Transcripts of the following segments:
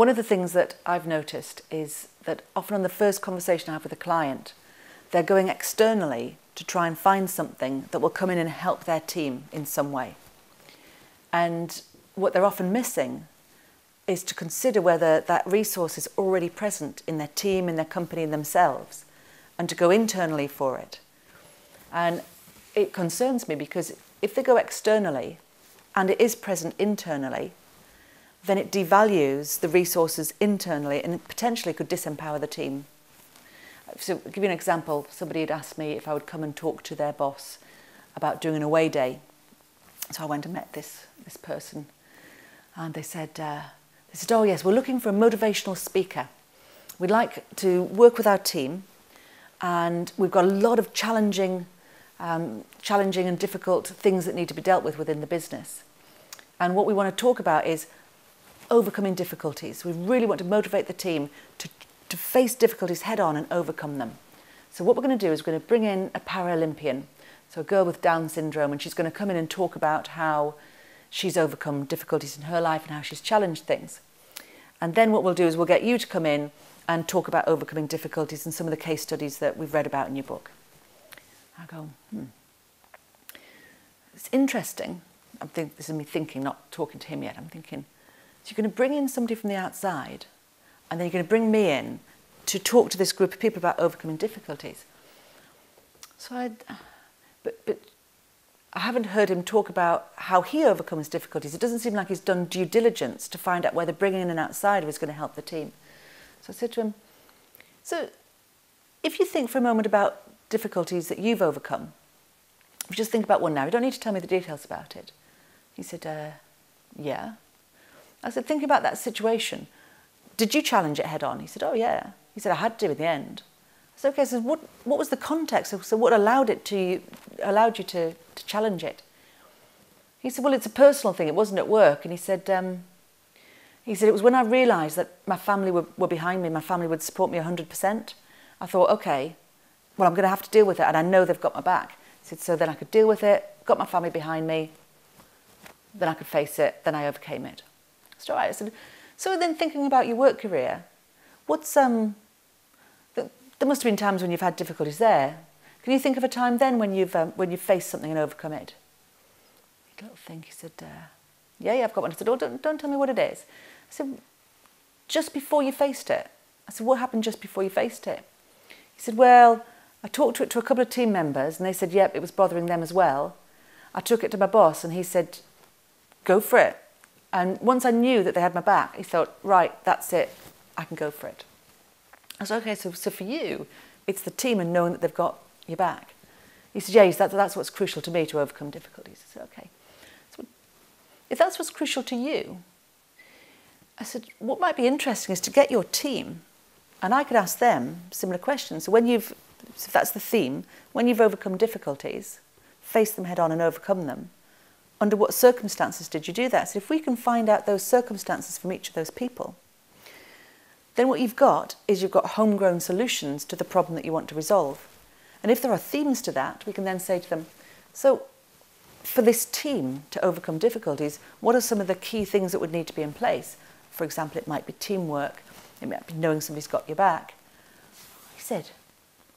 one of the things that I've noticed is that often on the first conversation I have with a client, they're going externally to try and find something that will come in and help their team in some way. And what they're often missing is to consider whether that resource is already present in their team, in their company, in themselves, and to go internally for it. And it concerns me because if they go externally and it is present internally, then it devalues the resources internally and potentially could disempower the team. So I'll give you an example. Somebody had asked me if I would come and talk to their boss about doing an away day. So I went and met this person, and they said, oh yes, we're looking for a motivational speaker. We'd like to work with our team, and we've got a lot of challenging and difficult things that need to be dealt with within the business. And what we want to talk about is overcoming difficulties. We really want to motivate the team to face difficulties head on and overcome them. So what we're going to do is we're going to bring in a Paralympian, so a girl with Down syndrome, and she's going to come in and talk about how she's overcome difficulties in her life and how she's challenged things. And then what we'll do is we'll get you to come in and talk about overcoming difficulties and some of the case studies that we've read about in your book. I go, It's interesting. This is me thinking, not talking to him yet. I'm thinking, so you're going to bring in somebody from the outside, and then you're going to bring me in to talk to this group of people about overcoming difficulties. So but I haven't heard him talk about how he overcomes difficulties. It doesn't seem like he's done due diligence to find out whether bringing in an outsider is going to help the team. So I said to him, so if you think for a moment about difficulties that you've overcome, if you just think about one now, you don't need to tell me the details about it. He said, yeah. I said, think about that situation. Did you challenge it head on? He said, oh yeah. He said, I had to in the end. I said, okay, so what was the context? So what allowed you to challenge it? He said, well, it's a personal thing. It wasn't at work. And he said, it was when I realised that my family were behind me, my family would support me 100%. I thought, okay, well, I'm going to have to deal with it, and I know they've got my back. He said, so then I could deal with it, got my family behind me, then I could face it, then I overcame it. I said, all right. I said, so then thinking about your work career, there must have been times when you've had difficulties there. Can you think of a time then when you've faced something and overcome it? He little think. He said, yeah, I've got one. I said, oh, don't tell me what it is. I said, just before you faced it. I said, what happened just before you faced it? He said, well, I talked to a couple of team members, and they said, yep, it was bothering them as well. I took it to my boss, and he said, go for it. And once I knew that they had my back, he thought, right, that's it, I can go for it. I said, okay, so for you, it's the team and knowing that they've got your back. He said, yeah, that's what's crucial to me to overcome difficulties. I said, okay. So if that's what's crucial to you, I said, what might be interesting is to get your team, and I could ask them similar questions. So if that's the theme, when you've overcome difficulties, face them head on and overcome them, under what circumstances did you do that? So if we can find out those circumstances from each of those people, then what you've got is you've got homegrown solutions to the problem that you want to resolve. And if there are themes to that, we can then say to them, so for this team to overcome difficulties, what are some of the key things that would need to be in place? For example, it might be teamwork. It might be knowing somebody's got your back. He said,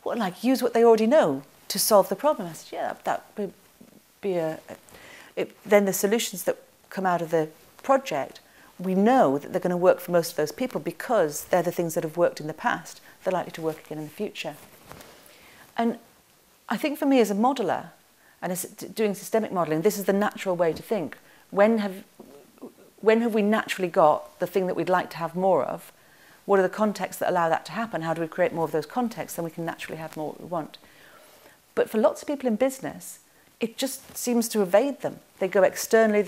what, like use what they already know to solve the problem? I said, yeah, that would be then the solutions that come out of the project, we know that they're going to work for most of those people because they're the things that have worked in the past. They're likely to work again in the future. And I think for me as a modeller, and as doing systemic modelling, this is the natural way to think. When have we naturally got the thing that we'd like to have more of? What are the contexts that allow that to happen? How do we create more of those contexts? Then we can naturally have more what we want. But for lots of people in business, it just seems to evade them. They go externally,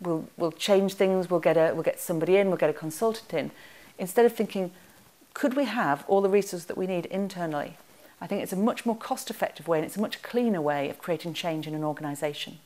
we'll change things, we'll get somebody in, we'll get a consultant in. Instead of thinking, could we have all the resources that we need internally? I think it's a much more cost-effective way, and it's a much cleaner way of creating change in an organisation.